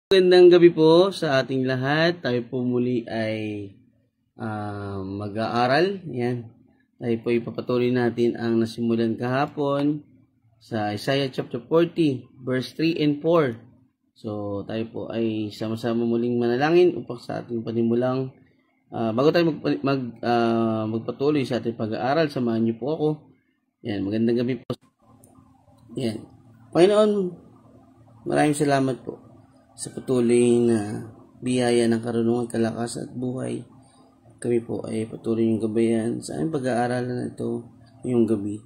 Magandang gabi po sa ating lahat. Tayo po muli ay mag-aaral. Yan. Tayo po ipapatuloy natin ang nasimulan kahapon sa Isaiah chapter 40, verse 3 and 4. So, tayo po ay sama-sama muling manalangin upang sa ating panimulang bago tayo magpatuloy sa ating pag-aaral, samahan niyo po ako. Yan, magandang gabi po. Yan. Panginoon, maraming salamat po sa patuloy na biyaya ng karunungan, kalakas at buhay. Kami po ay patuloy yung gabayan sa aming pag-aaralan na ito ngayong gabi.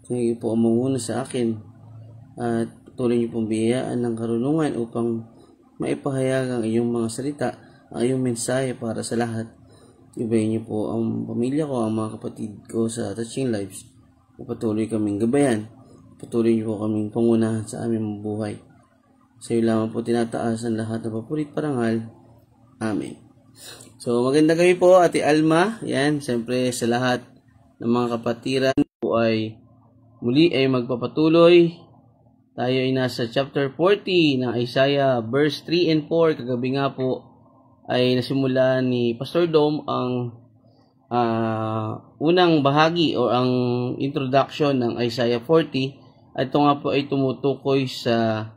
Kayo po ang manguna sa akin at patuloy niyo pong biyayaan ng karunungan upang maipahayag ang iyong mga salita, ang iyong mensahe para sa lahat. Gabayan niyo po ang pamilya ko, ang mga kapatid ko sa Touching Lives. Patuloy kaming gabayan. Patuloy niyo po kaming pangunahan sa aming buhay. Sa iyo lamang po tinataas ang lahat ng papurit parangal. Amen. So, magandang gabi po, Ate Alma. Yan, siyempre sa lahat ng mga kapatiran po ay muli ay magpapatuloy. Tayo ay nasa chapter 40 ng Isaiah, verse 3 and 4. Kagabi nga po ay nasimula ni Pastor Dom ang unang bahagi o ang introduction ng Isaiah 40. At ito nga po ay tumutukoy sa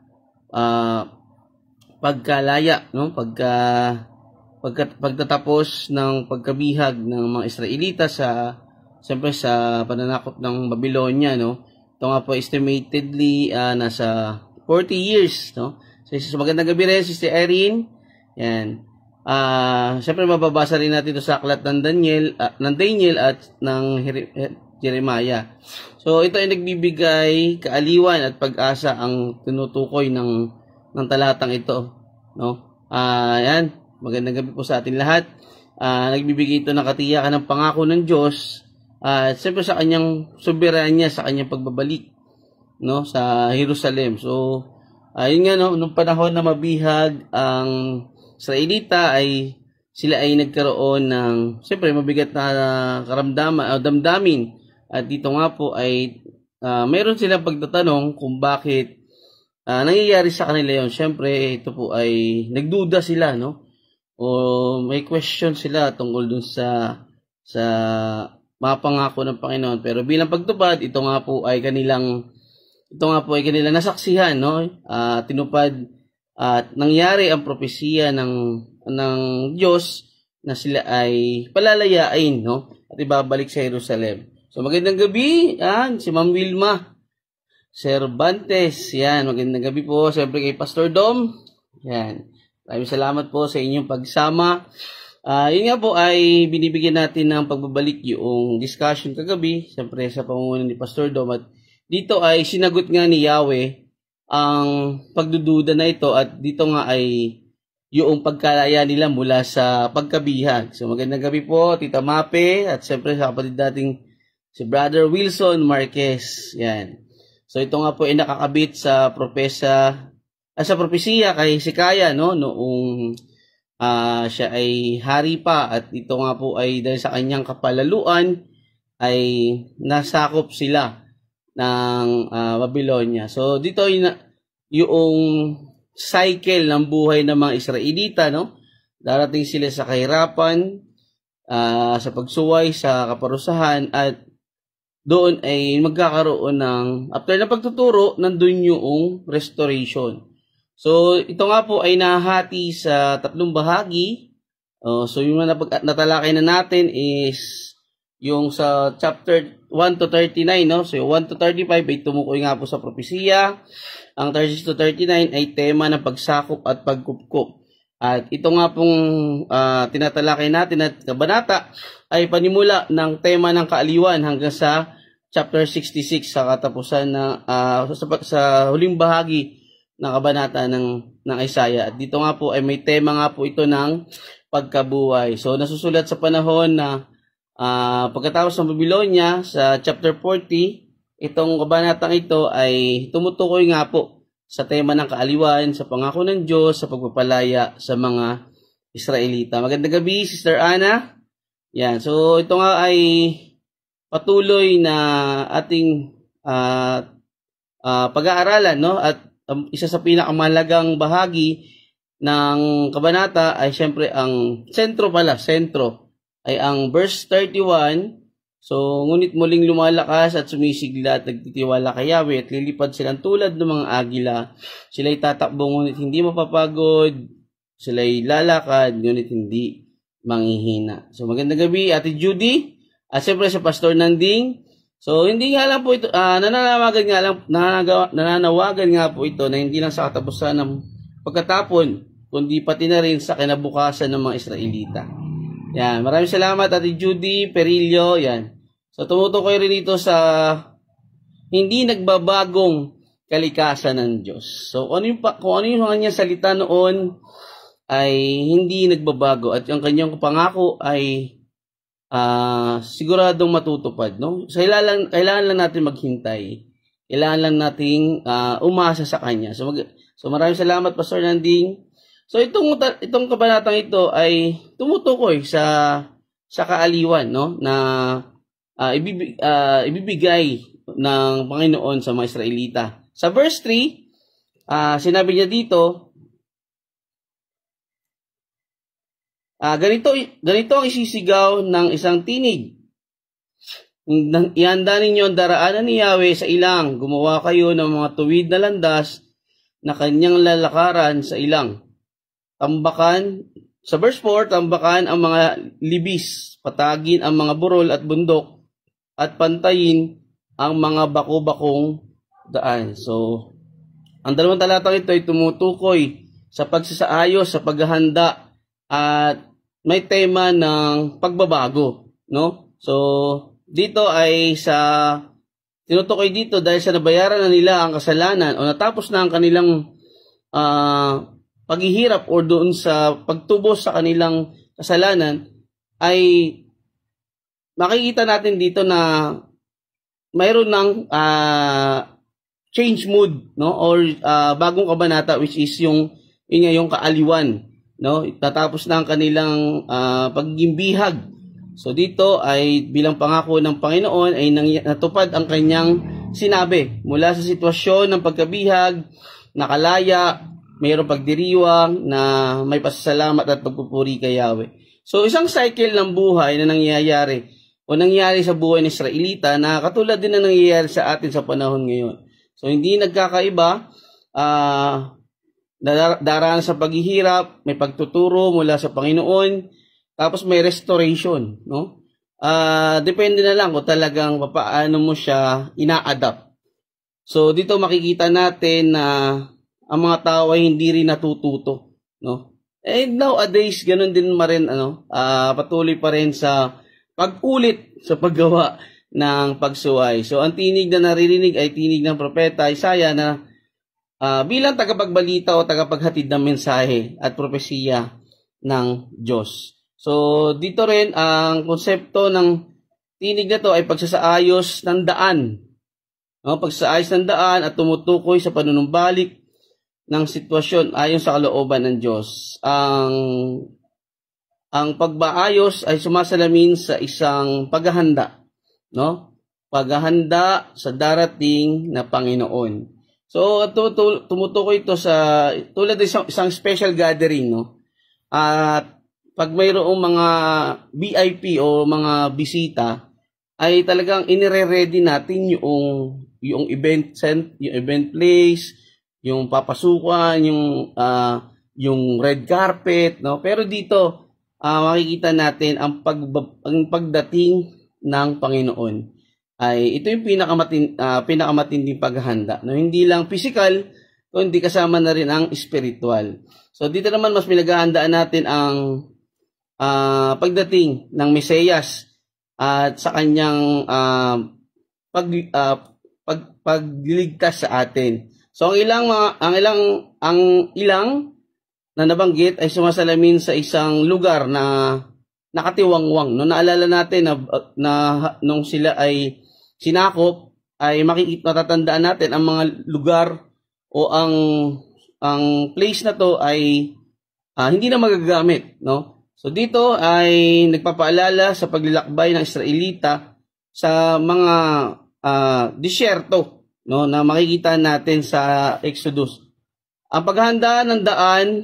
pagkalaya, no? Pagtatapos ng pagkabihag ng mga Israelita siyempre sa pananakop ng Babylonia, no? Ito nga po estimatedly nasa 40 years, no? So magandang gabi rin, Sister Erin. Yan. Siyempre mababasa rin natin ito sa aklat ng Daniel at ng Jeremiah. So ito ay nagbibigay kaaliwan at pag-asa ang tinutukoy ng talatang ito, no? Yan, magandang gabi po sa atin lahat. Nagbibigay ito ng katiyakan ng pangako ng Diyos at siyempre sa kanyang soberanya, sa kanyang pagbabalik, no, sa Jerusalem. So yun nga, no, nung panahon na mabihag ang Israelita ay sila ay nagkaroon ng siyempre mabigat na karamdaman o damdamin. At dito nga po ay mayroon silang pagtatanong kung bakit nangyayari sa kanila yon. Siyempre, ito po ay nagduda sila, no? O may question sila tungkol dun sa mga pangako ng Panginoon. Pero bilang pagtupad, ito nga po ay kanilang nasaksihan, no? Tinupad at nangyari ang propesiya ng Diyos na sila ay palalayain, no? At ibabalik sa Jerusalem. So, magandang gabi, si Ma'am Wilma Cervantes, yan, magandang gabi po, siyempre kay Pastor Dom, yan, maraming salamat po sa inyong pagsama. Yun nga po ay binibigyan natin ng pagbabalik yung discussion kagabi, siyempre sa pamumuno ni Pastor Dom, at dito ay sinagot nga ni Yahweh ang pagdududa na ito, at dito nga ay yung pagkalaya nila mula sa pagkabihag. So, magandang gabi po, Tita Mape, at siyempre sa kapatid dating si Brother Wilson Marquez. Yan. So ito nga po ay nakakabit sa propesiya kay Hezekiah, no, noong siya ay hari pa, at ito nga po ay dahil sa kanyang kapalaluan ay nasakop sila ng Babylonia. So dito yung cycle ng buhay ng mga Israelita, no? Darating sila sa kahirapan, sa pagsuway, sa kaparusahan, at doon ay magkakaroon ng, after na pagtuturo, nandun yung restoration. So, ito nga po ay nahati sa tatlong bahagi. So, yung natalakay na natin is yung sa chapter 1 to 39, no? So, yung 1 to 35 ay tumukoy nga po sa propesiya. Ang 36 to 39 ay tema ng pagsakop at pagkupkup. At ito nga pong tinatalakay natin at kabanata ay panimula ng tema ng kaaliwan hanggang sa chapter 66 sa katapusan na sa huling bahagi ng kabanata ng Isaiah. At dito nga po ay may tema nga po ito ng pagkabuhay. So nasusulat sa panahon na pagkatapos ng Babylonia sa chapter 40, itong kabanatang ito ay tumutukoy nga po sa tema ng kaaliwan, sa pangako ng Diyos, sa pagpapalaya sa mga Israelita. Magandang gabi, Sister Ana. Yan. So, ito nga ay patuloy na ating pag-aaralan, no? At isa sa pinakamahalagang bahagi ng kabanata ay syempre ang sentro ay ang verse 31. So, ngunit muling lumalakas at sumisigla at nagtitiwala kay Yahweh at lilipad silang tulad ng mga agila. Sila'y tatakbo ngunit hindi mapapagod. Sila'y lalakad ngunit hindi manghihina. So, magandang gabi, Ate Judy. At siyempre sa Pastor Nanding. So, hindi nga lang po ito, nananawagan nga po ito na hindi lang sa katapusan ng pagkatapon, kundi pati na rin sa kinabukasan ng mga Israelita. Yan, maraming salamat Ate Judy Perillo, yan. So tumutukoy rin ito sa hindi nagbabagong kalikasan ng Diyos. So kung ano yung kanyang salita noon ay hindi nagbabago at yung kanyang pangako ay siguradong matutupad, no? So kailangan lang natin maghintay. Kailangan lang nating umasa sa kanya. So maraming salamat Pastor Nanding. So itong kabanatang ito ay tumutukoy sa kaaliwan, no, na ibibigay ng Panginoon sa mga Israelita. Sa verse 3, sinabi niya dito, ganito ang isisigaw ng isang tinig. Ihanda ninyo ang daraanan ni Yahweh sa ilang. Gumawa kayo ng mga tuwid na landas na kanyang lalakaran sa ilang. Tambakan, sa verse 4, tambakan ang mga libis, patagin ang mga burol at bundok, at pantayin ang mga bako-bakong daan. So, ang dalawang talatang ito ay tumutukoy sa pagsasaayos, sa paghahanda, at may tema ng pagbabago, no? So, dito ay tinutukoy dito dahil sa nabayaran na nila ang kasalanan o natapos na ang kanilang paghihirap o doon sa pagtubos sa kanilang kasalanan, ay makikita natin dito na mayroon ng change mood, no, or bagong kabanata, which is yung kaaliwan, no, tatapos na ang kanilang pagiging bihag. So dito ay bilang pangako ng Panginoon ay natupad ang kanyang sinabi mula sa sitwasyon ng pagkabihag, nakalaya, mayroong pagdiriwang na may pasasalamat at pagpupuri kay Yahweh. So isang cycle ng buhay na nangyayari sa buhay ng Israelita na katulad din na nangyayari sa atin sa panahon ngayon. So hindi nagkakaiba, daraan sa paghihirap, may pagtuturo mula sa Panginoon, tapos may restoration, no? Depende na lang kung talagang paano mo siya ina-adapt. So dito makikita natin na ang mga tao ay hindi rin natututo, no? Nowadays ganun din patuloy pa rin sa pag-ulit sa paggawa ng pagsuway. So ang tinig na naririnig ay tinig ng propeta Isaiah na bilang tagapagbalita o tagapaghatid ng mensahe at propesiya ng Diyos. So dito rin ang konsepto ng tinig na to ay pagsasaayos ng daan. No? Pagsaayos ng daan at tumutukoy sa panunumbalik ng sitwasyon ayon sa kalooban ng Diyos. Ang pagbaayos ay sumasalamin sa isang paghahanda, no? Paghahanda sa darating na Panginoon. So tumutukoy ito sa tulad ng isang special gathering, no? At pag mayroong mga VIP o mga bisita, ay talagang inire-ready natin yung event place, yung papasukan, yung red carpet, no? Pero dito makikita natin ang pagdating ng Panginoon. Ito yung pinakamatinding paghahanda, no? Hindi lang physical, kundi kasama na rin ang spiritual. So dito naman mas pinaghahandaan natin ang pagdating ng Mesiyas at sa kanyang pagligtas sa atin. So ang ilang na nabanggit ay sumasalamin sa isang lugar na nakatiwangwang. No, naalala natin na nung sila ay sinakop, ay matatandaan natin ang mga lugar o ang place na to ay hindi na magagamit, no? So dito ay nagpapaalala sa paglalakbay ng Israelita sa mga disyerto, no, na makikita natin sa Exodus. Ang paghahanda ng daan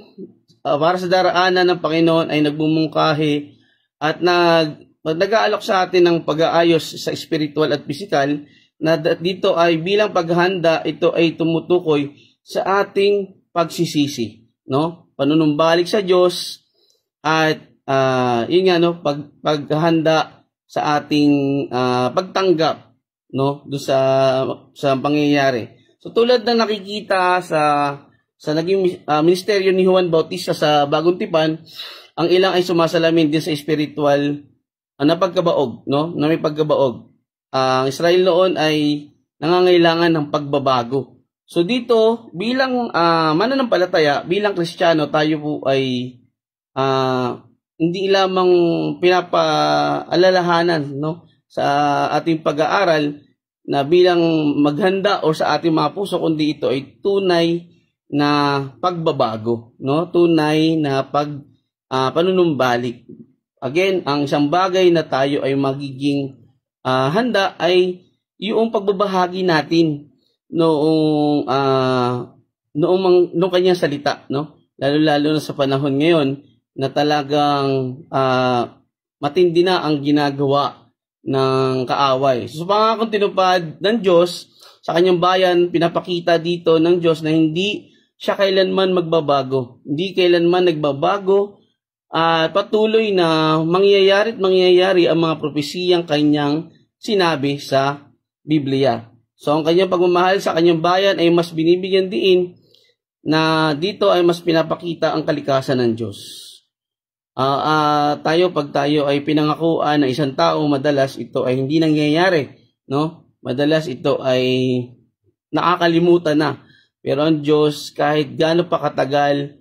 para sa daraanan ng Panginoon ay nagmumungkahi at nag-aalok sa atin ng pag-aayos sa spiritual at physical, na dito ay bilang paghahanda, ito ay tumutukoy sa ating pagsisisi, no? Panunumbalik sa Diyos at yun nga, no, paghahanda sa ating pagtanggap, no, do sa pangyayari. So tulad na nakikita sa naging ministeryo ni Juan Bautista sa Bagong Tipan, ang ilang ay sumasalamin din sa spiritual na pagkabaog, no, na may pagkabaog. Ang Israel noon ay nangangailangan ng pagbabago. So dito, bilang mananampalataya, bilang Kristiyano, tayo po ay hindi lamang pinapaalalahanan, no, sa ating pag-aaral na bilang maghanda o sa ating mga puso, kundi ito ay tunay na pagbabago, no? Tunay na panunumbalik. Again, ang isang bagay na tayo ay magiging handa ay yung pagbabahagi natin noong kanyang salita, no? Lalo-lalo na sa panahon ngayon na talagang matindi na ang ginagawa ng kaaway. So, sa pangakong tinupad ng Diyos sa kanyang bayan, pinapakita dito ng Diyos na hindi siya kailanman magbabago. Hindi kailanman nagbabago at patuloy na mangyayari ang mga propesiyang kanyang sinabi sa Biblia. So, ang kanyang pagmamahal sa kanyang bayan ay mas binibigyan diin na dito ay mas pinapakita ang kalikasan ng Diyos. Pag tayo ay pinangakuan ng isang tao, madalas ito ay hindi nangyayari, no? Madalas ito ay nakakalimutan na. Pero ang Diyos, kahit gaano pa katagal,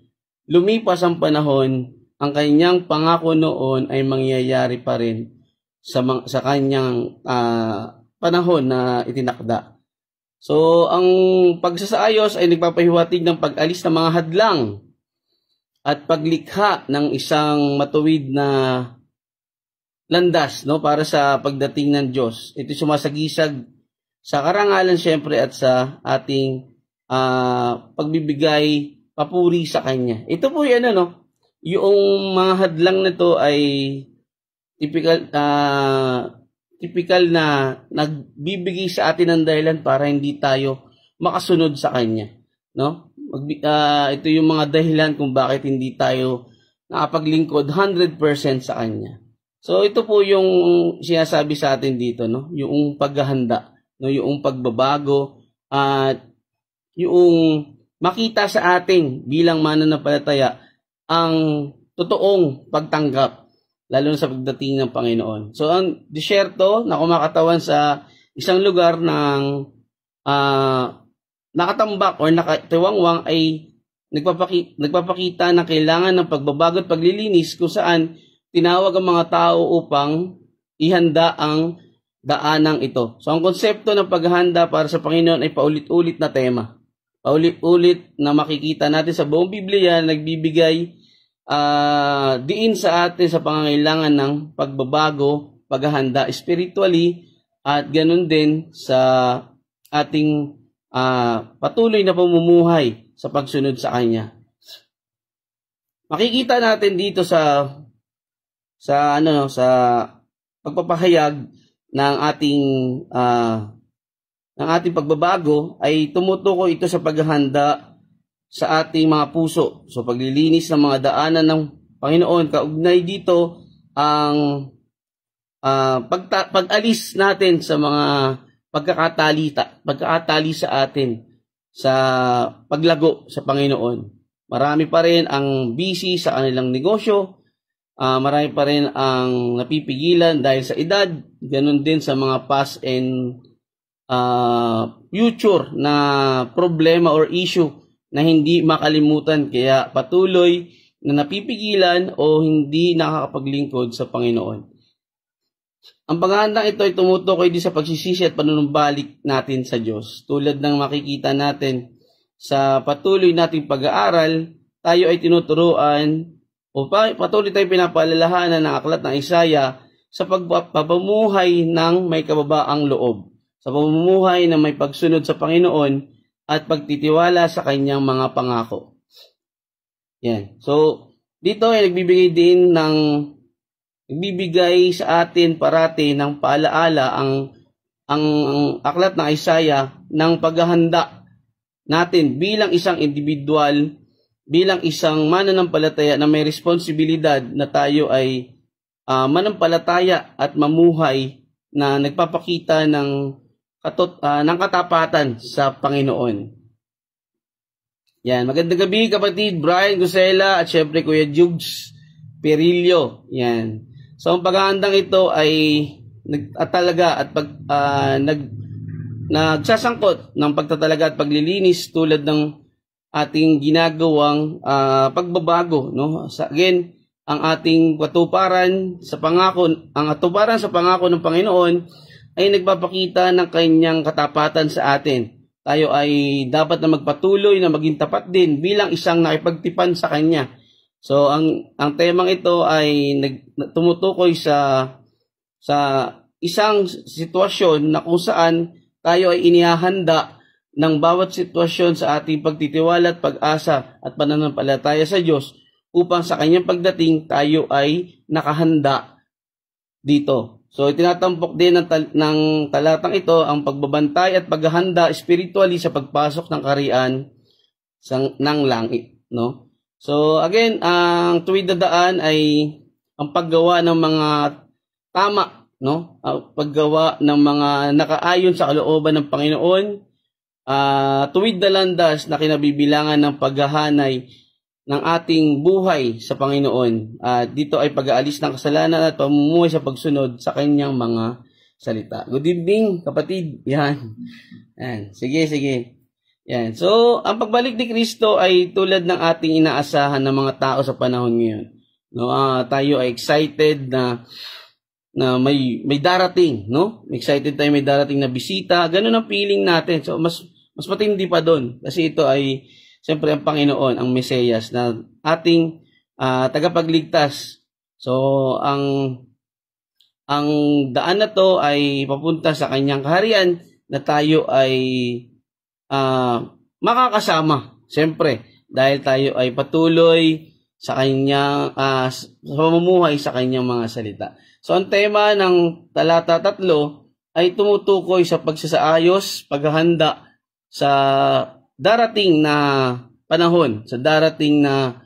lumipas ang panahon, ang kanyang pangako noon ay mangyayari pa rin sa kanyang panahon na itinakda. So, ang pagsasaayos ay nagpapahiwatig ng pag-alis ng mga hadlang at paglikha ng isang matuwid na landas, no, para sa pagdating ng Diyos. Ito sumasagisag sa karangalan siyempre at sa ating pagbibigay papuri sa Kanya. Ito po yan, no, yung mga hadlang na to ay typical na nagbibigay sa atin ng dahilan para hindi tayo makasunod sa Kanya, no? Ito yung mga dahilan kung bakit hindi tayo nakapaglingkod 100% sa Kanya. So ito po yung sinasabi sa atin dito, no? Yung paghahanda, no? Yung pagbabago at yung makita sa atin bilang mananampalataya ang totoong pagtanggap, lalo na sa pagdating ng Panginoon. So ang disyerto na kumakatawan sa isang lugar ng nakatambak o nakatiwangwang ay nagpapakita na kailangan ng pagbabago at paglilinis, kung saan tinawag ang mga tao upang ihanda ang daanang ito. So ang konsepto ng paghahanda para sa Panginoon ay paulit-ulit na tema. Paulit-ulit na makikita natin sa buong Biblia na nagbibigay diin sa atin sa pangangailangan ng pagbabago, paghahanda spiritually, at ganun din sa ating patuloy na pamumuhay sa pagsunod sa Kanya. Makikita natin dito sa pagpapahayag ng ating pagbabago ay tumutukoy ito sa paghahanda sa ating mga puso. So paglilinis ng mga daanan ng Panginoon, kaugnay dito ang pag-alis natin sa mga pagkakatali sa atin sa paglago sa Panginoon. Marami pa rin ang busy sa kanilang negosyo, marami pa rin ang napipigilan dahil sa edad, ganun din sa mga past and future na problema or issue na hindi makalimutan, kaya patuloy na napipigilan o hindi nakakapaglingkod sa Panginoon. Ang paghahandang ito ay tumutukoy din sa pagsisisi at panunumbalik natin sa Diyos. Tulad ng makikita natin sa patuloy nating pag-aaral, tayo ay tinuturuan o patuloy tayo pinapaalalahanan ng aklat ng Isaiah sa pagpapamuhay ng may kababaang loob, sa pamumuhay na may pagsunod sa Panginoon at pagtitiwala sa Kanyang mga pangako. Yan. So, dito ay nagbibigay sa atin parati ng paalaala ang aklat ng Isaiah ng paghahanda natin bilang isang individual, bilang isang mananampalataya na may responsibilidad na tayo ay manampalataya at mamuhay na nagpapakita ng katapatan sa Panginoon. Yan, magandang gabi kapatid Brian Gusela at syempre Kuya Jugs Perillo. Yan. So ang paghahandang ito ay nagsasangkot ng pagtatalaga at paglilinis tulad ng ating ginagawang pagbabago, no? Again, ang ating katuparan sa pangako ng Panginoon ay nagpapakita ng kanyang katapatan sa atin. Tayo ay dapat na magpatuloy na maging tapat din bilang isang nakipagtipan sa kanya. So ang temang ito ay tumutukoy sa isang sitwasyon na kung saan tayo ay inihahanda ng bawat sitwasyon sa ating pagtitiwala at pag-asa at pananampalataya sa Diyos upang sa kanyang pagdating tayo ay nakahanda dito. So itinatampok din ng talatang ito ang pagbabantay at paghahanda spiritually sa pagpasok ng kaharian ng langit, no? So again, ang tuwid na daan ay ang paggawa ng mga tama, no? Paggawa ng mga nakaayon sa kalooban ng Panginoon, tuwid na landas na kinabibilangan ng paghahanay ng ating buhay sa Panginoon. Dito ay pag-aalis ng kasalanan at pamumuhay sa pagsunod sa kanyang mga salita. Good evening, kapatid. Yan. Sige. Yan. So, ang pagbalik ni Kristo ay tulad ng ating inaasahan ng mga tao sa panahon ngayon. No, tayo ay excited na may darating, no? Excited tayo may darating na bisita. Ganun ang feeling natin. So mas matindi pa doon kasi ito ay siyempre ang Panginoon, ang Mesiyas na ating tagapagligtas. So ang daan na to ay papunta sa kanyang kaharian na tayo ay makakasama. Siyempre, dahil tayo ay patuloy sa kanyang sa pamumuhay sa kanyang mga salita. So ang tema ng talata 3 ay tumutukoy sa pagsasaayos, paghahanda sa darating na panahon, sa darating na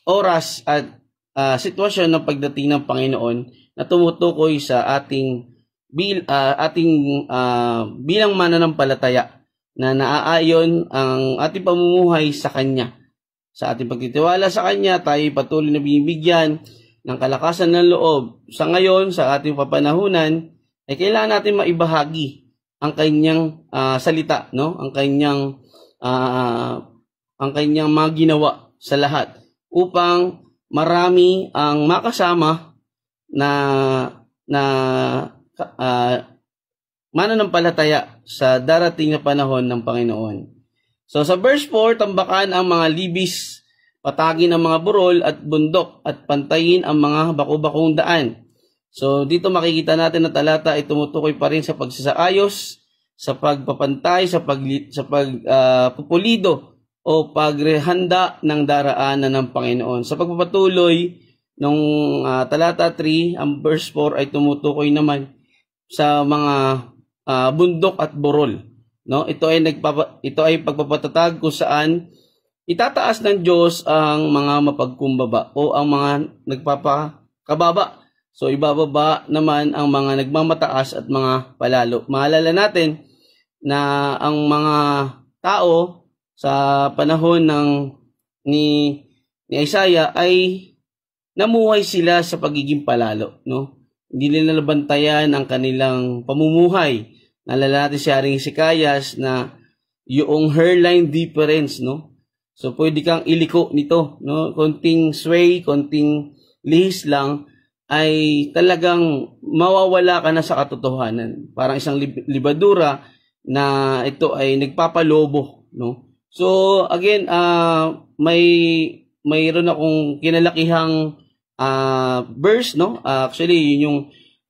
oras at sitwasyon ng pagdating ng Panginoon na tumutukoy sa ating bilang mananampalataya na naaayon ang ating pamumuhay sa Kanya. Sa ating pagtitiwala sa Kanya, tayo patuloy na binibigyan ng kalakasan ng loob. Sa ngayon, sa ating papanahunan, ay kailangan natin maibahagi ang Kanyang salita, no? Ang Kanyang mga ginawa sa lahat upang marami ang makasama na mananampalataya sa darating na panahon ng Panginoon. So sa verse 4, tambakan ang mga libis, patagin ang mga burol at bundok at pantayin ang mga bako-bakong daan. So dito makikita natin na talata ay tumutukoy pa rin sa pagsasaayos, sa pagpapantay, sa pagpupulido o paghahanda ng daraanan ng Panginoon. Sa pagpapatuloy ng talata 3, ang verse 4 ay tumutukoy naman sa mga bundok at burol, no? Ito ay pagpapatatag kung saan itataas ng Diyos ang mga mapagkumbaba o ang mga nagpapakababa. So ibababa naman ang mga nagmamataas at mga palalo. Maalala natin na ang mga tao sa panahon ni Isaiah ay namuhay sila sa pagiging palalo, no? Hindi nila nabantayan ang kanilang pamumuhay. Naalala natin si Haring Hezekias na yung hairline difference, no? So pwede kang iliko nito, no? Konting sway, konting lihis lang ay talagang mawawala ka na sa katotohanan. Parang isang libadura na ito ay nagpapalobo, no? So again, mayroon akong kinalakihang verse, no? Actually, yun yung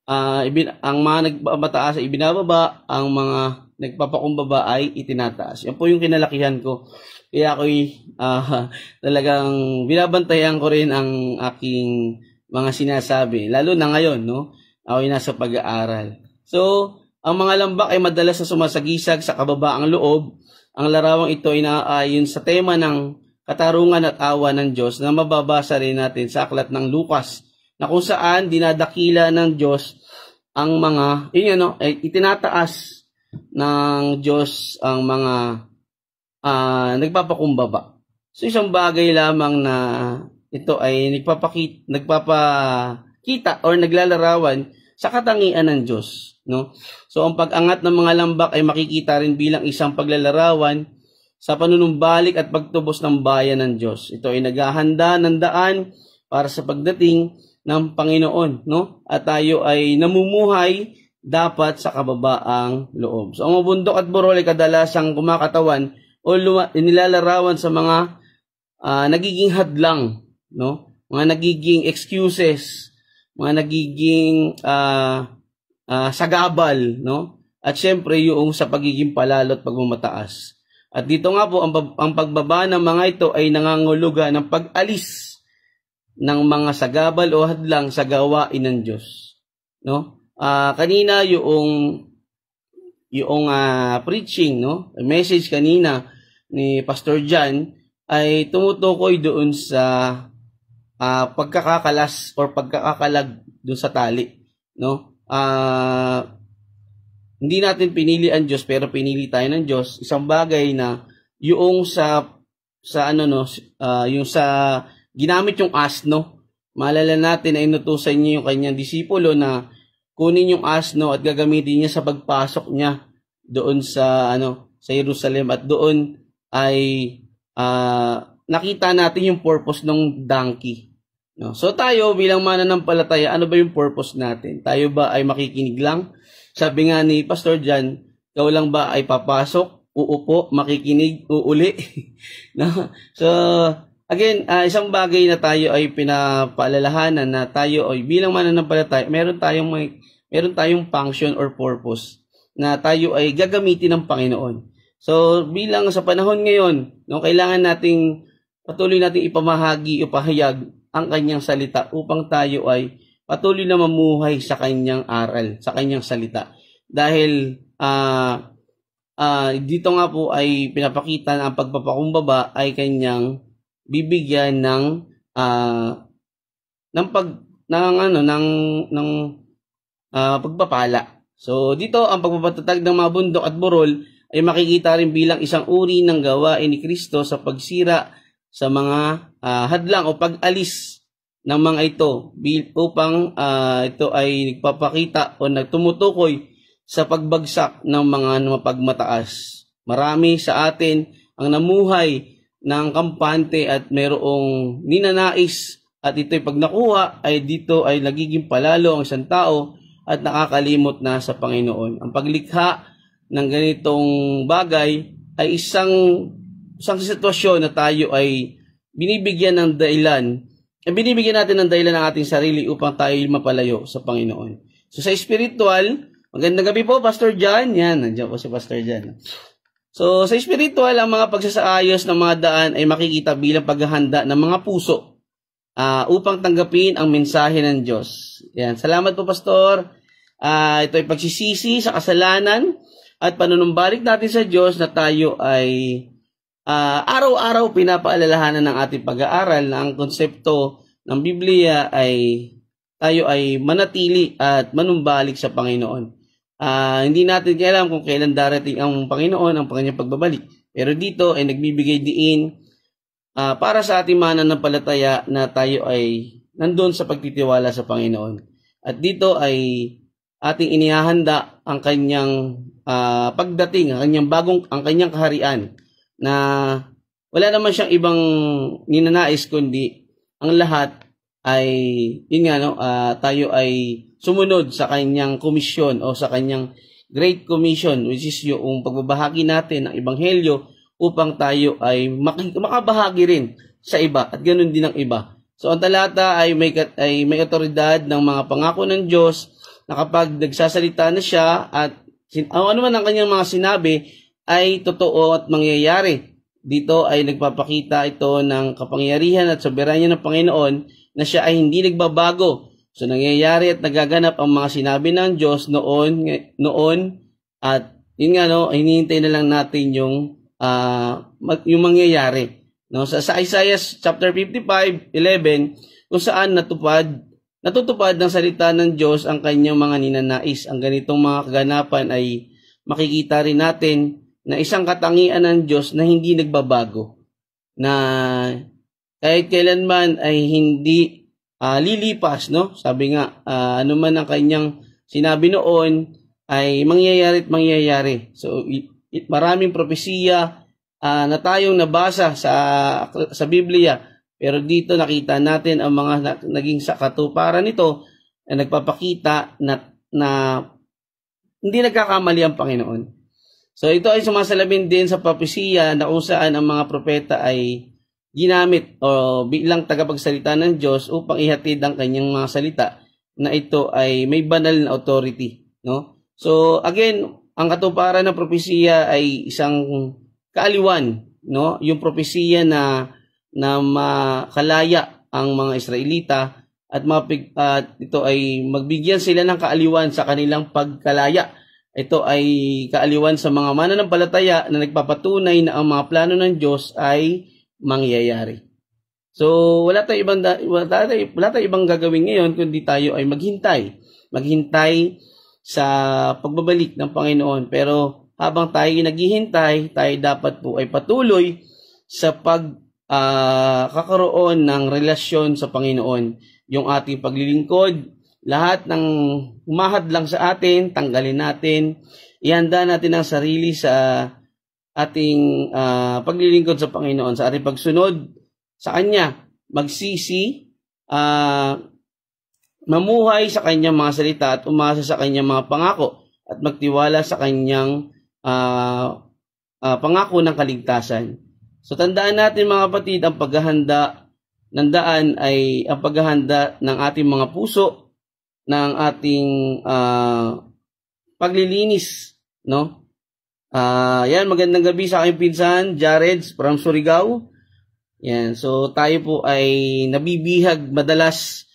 ang mga nagmataas ay ibinababa, ang mga nagpapakumbaba ay itinataas. Yan po yung kinalakihan ko. Kaya ako'y talagang binabantayan ko rin ang aking mga sinasabi. Lalo na ngayon, no? Ako'y nasa pag-aaral. So, ang mga lambak ay madalas na sumasagisag sa kababaang loob. Ang larawang ito ay naaayon sa tema ng katarungan at awa ng Diyos na mababasa rin natin sa aklat ng Lucas, na kung saan dinadakila ng Diyos ang mga, itinataas ng Diyos ang mga nagpapakumbaba. So isang bagay lamang na ito ay nagpapakita or naglalarawan sa katangian ng Diyos, no? So ang pag-angat ng mga lambak ay makikita rin bilang isang paglalarawan sa panunumbalik at pagtubos ng bayan ng Diyos. Ito ay naghahanda ng daan para sa pagdating ng Panginoon, no? At tayo ay namumuhay dapat sa kababaang loob. So ang bundok at burol ay kadalasang kumakatawan o nilalarawan sa mga nagiging hadlang, no? Mga nagiging excuses, mga nagiging sagabal, no? At syempre yung sa pagiging palalo at pagmamataas. At dito nga po ang pagbaba ng mga ito ay nangangulugan ng pag-alis ng mga sagabal o hadlang sa gawain ng Diyos, no? Kanina yung preaching, no? Message kanina ni Pastor John ay tumutukoy doon sa pagkakakalas or pagkakakalag doon sa tali, no? Hindi natin pinili ang Diyos pero pinili tayo ng Diyos. Isang bagay na yung yung sa ginamit yung asno. Maalala natin na inutusan niya yung kanyang disipulo na kunin yung asno at gagamitin niya sa pagpasok niya doon sa Jerusalem, at doon ay nakita natin yung purpose ng donkey, no? So tayo bilang mananampalataya, ano ba yung purpose natin? Tayo ba ay makikinig lang? Sabi nga ni Pastor John, ikaw lang ba ay papasok, uupo, makikinig, uuli? No? So again, isang bagay na tayo ay pinapaalalahanan na tayo ay bilang mananampalataya, meron tayong function or purpose na tayo ay gagamitin ng Panginoon. So bilang sa panahon ngayon, no, kailangan nating patuloy nating ipamahagi o pahayag ang kanyang salita upang tayo ay patuloy na mamuhay sa kanyang aral, sa kanyang salita. Dahil dito nga po ay pinapakita na ang pagpapakumbaba ay kanyang bibigyan ng pagpapala. So dito ang pagpapatatag ng mga bundok at burol ay makikita rin bilang isang uri ng gawain ni Kristo sa pagsira sa mga hadlang o pag-alis ng mga ito upang ito ay nagpapakita o nagtumutukoy sa pagbagsak ng mga mapagmataas. Marami sa atin ang namuhay ng kampante at mayroong ninanais, at ito'y pag nakuha ay dito ay nagiging palalo ang isang tao at nakakalimot na sa Panginoon. Ang paglikha ng ganitong bagay ay isang sitwasyon na tayo ay binibigyan natin ng dahilan ng ating sarili upang tayo mapalayo sa Panginoon. So sa spiritual, magandang gabi po Pastor John. Yan, nandiyan po si Pastor John. So sa spiritual, ang mga pagsasaayos ng mga daan ay makikita bilang paghahanda ng mga puso upang tanggapin ang mensahe ng Diyos. Yan, salamat po Pastor. Ito ay pagsisisi sa kasalanan at panunumbalik natin sa Diyos na tayo ay araw-araw pinapaalalahanan ng ating pag-aaral na ang konsepto ng Biblia ay tayo ay manatili at manumbalik sa Panginoon. Hindi natin alam kung kailan darating ang Panginoon, ang kanyang pagbabalik. Pero dito ay nagbibigay diin para sa ating mananampalataya na tayo ay nandun sa pagtitiwala sa Panginoon. At dito ay ating inihahanda ang kanyang pagdating, ang kanyang kaharian, na wala naman siyang ibang ninanais kundi ang lahat ay tayo ay sumunod sa kanyang komisyon o sa kanyang Great Commission, which is yung pagbabahagi natin ng ebanghelyo upang tayo ay makabahagi rin sa iba at ganoon din ang iba. So ang talata ay may otoridad ng mga pangako ng Diyos na kapag nagsasalita na siya at ano man ang kanyang mga sinabi ay totoo at mangyayari. Dito ay nagpapakita ito ng kapangyarihan at soberanya ng Panginoon na siya ay hindi nagbabago. So nangyayari at nagaganap ang mga sinabi ng Diyos noon at yun nga hinihintay na lang natin yung mangyayari. No, sa Isaiah chapter 55:11 kung saan natutupad ng salita ng Diyos ang kanyang mga ninanais. Ang ganitong mga kaganapan ay makikita rin natin na isang katangian ng Diyos na hindi nagbabago, na kahit kailanman ay hindi lilipas, no? Sabi nga, ano man ang kanyang sinabi noon ay mangyayari at mangyayari. So maraming propesiya na tayong nabasa sa Biblia, pero dito nakita natin ang mga naging katuparan nito na nagpapakita na hindi nagkakamali ang Panginoon. So ito ay sumasalamin din sa propesiya na kung saan ang mga propeta ay ginamit o bilang tagapagsalita ng Diyos upang ihatid ang kanyang mga salita na ito ay may banal na authority, no? So again, ang katuparan ng propesiya ay isang kaaliwan, no? Yung propesiya na makalaya ang mga Israelita at ito ay magbigyan sila ng kaaliwan sa kanilang pagkalaya. Ito ay kaaliwan sa mga mananampalataya na nagpapatunay na ang mga plano ng Diyos ay mangyayari. So wala tayong ibang gagawin ngayon kundi tayo ay maghintay sa pagbabalik ng Panginoon. Pero habang tayo naghihintay, tayo dapat po ay patuloy sa kakaroon ng relasyon sa Panginoon. Yung ating paglilingkod, lahat ng humahadlang sa atin, tanggalin natin, ihanda natin ang sarili sa ating paglilingkod sa Panginoon, sa ating pagsunod sa Kanya, magsisi, mamuhay sa Kanyang mga salita at umasa sa Kanyang mga pangako at magtiwala sa Kanyang pangako ng kaligtasan. So tandaan natin mga kapatid, ang paghahanda ng daan ay ang paghahanda ng ating mga puso, ng ating paglilinis, no? Yan, magandang gabi sa aking pinsan, Jared from Surigao. Yan, so tayo po ay nabibihag madalas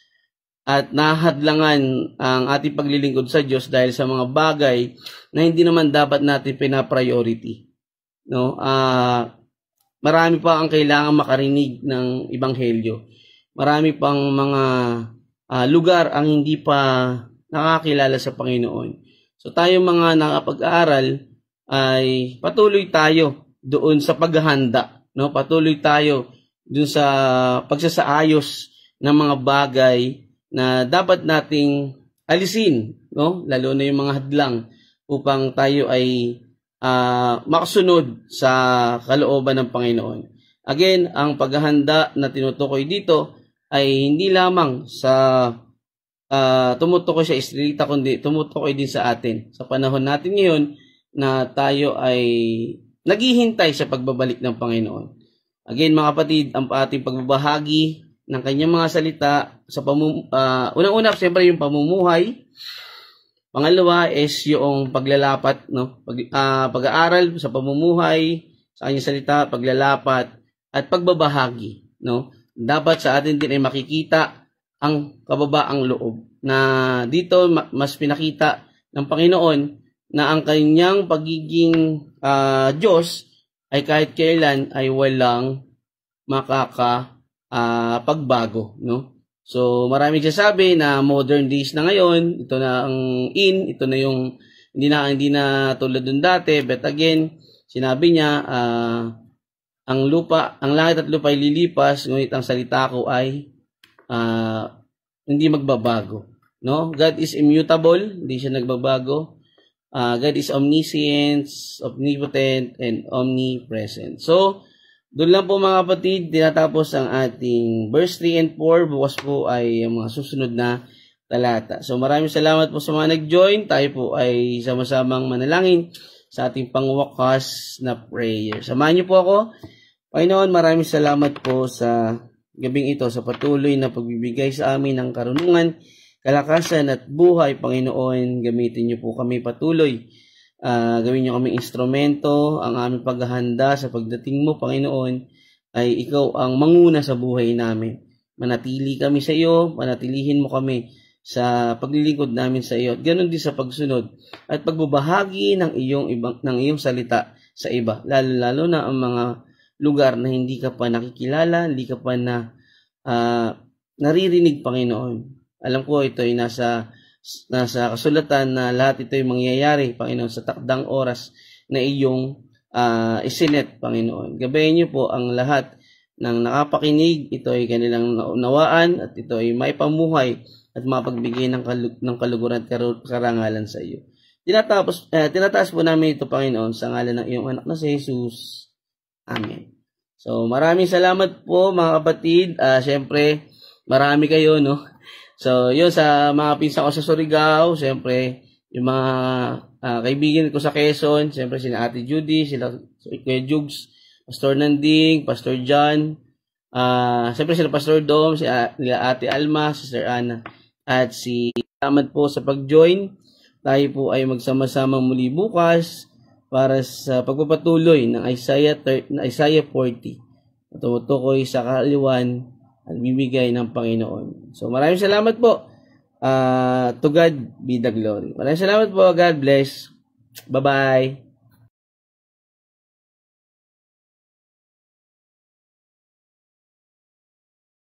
at nahadlangan ang ating paglilingkod sa Diyos dahil sa mga bagay na hindi naman dapat natin pina-priority, no? Marami pa ang kailangan makarinig ng ebanghelyo. Marami pang mga lugar ang hindi pa nakakilala sa Panginoon. So tayo mga nakapag-aaral ay patuloy tayo doon sa paghahanda, no? Patuloy tayo doon sa pagsasaayos ng mga bagay na dapat nating alisin, no? Lalo na yung mga hadlang upang tayo ay makasunod sa kalooban ng Panginoon. Again, ang paghahanda na tinutukoy dito ay hindi lamang sa tumutukoy sa Israelita, kundi tumutukoy din sa atin. Sa panahon natin ngayon na tayo ay naghihintay sa pagbabalik ng Panginoon. Again mga kapatid, ang ating pagbabahagi ng kanyang mga salita sa unang-una, siyempre yung pamumuhay. Pangalawa is yung paglalapat, no? Pag-aaral sa pamumuhay, sa kanyang salita, paglalapat, at pagbabahagi, no? Dapat sa atin din ay makikita ang kababaang loob na dito mas pinakita ng Panginoon na ang kanyang pagiging Diyos ay kahit kailan ay walang pagbago, no? So, marami sabi na modern days na ngayon, ito na ang ito na yung hindi na tulad dun dati, but again, sinabi niya ang langit at lupa ay lilipas, ngunit ang salita ko ay hindi magbabago, no? God is immutable, hindi siya nagbabago. God is omniscient, omnipotent, and omnipresent. So, doon lang po mga kapatid, tinatapos ang ating verse 3 and 4. Bukas po ay ang mga susunod na talata. So maraming salamat po sa mga nag-join. Tayo po ay sama-samang manalangin sa ating pangwakas na prayer. Samahan niyo po ako. Panginoon, maraming salamat po sa gabing ito, sa patuloy na pagbibigay sa amin ng karunungan kalakasan at buhay, Panginoon. Gamitin niyo po kami patuloy. Gawin niyo kami instrumento. Ang aming paghahanda sa pagdating mo, Panginoon, ay ikaw ang manguna sa buhay namin. Manatili kami sa iyo, manatilihin mo kami sa paglilingkod namin sa iyo. At ganoon din sa pagsunod at pagbabahagi ng iyong salita sa iba, lalo na ang mga lugar na hindi ka pa nakikilala, hindi ka pa naririnig, Panginoon. Alam ko ito ay nasa kasulatan na lahat ito ay mangyayari, Panginoon, sa takdang oras na iyong isinet, Panginoon. Gabayan niyo po ang lahat ng nakapakinig. Ito ay kanilang naunawaan at ito ay maipamuhay at mapagbigay ng kaluguran at karangalan sa iyo. Tinataas po namin ito, Panginoon, sa ngalan ng iyong anak na si Jesus. Amen. So, maraming salamat po, mga kapatid. Siyempre, marami kayo, no? So, yun, sa mga pinsan ko sa Surigao, siyempre, yung mga kaibigan ko sa Quezon, siyempre, sila Ate Judy, sila Kuya Jugs, Pastor Nanding, Pastor John, siyempre, sila Pastor Dom, sila Ate Alma, Sister Ana, at salamat po sa pag-join. Tayo po ay magsama-sama muli bukas para sa pagpapatuloy ng Isaiah 40. Tumutukoy sa kaaliwan at bibigay ng Panginoon. So maraming salamat po. To God be the glory. Maraming salamat po. God bless. Bye-bye.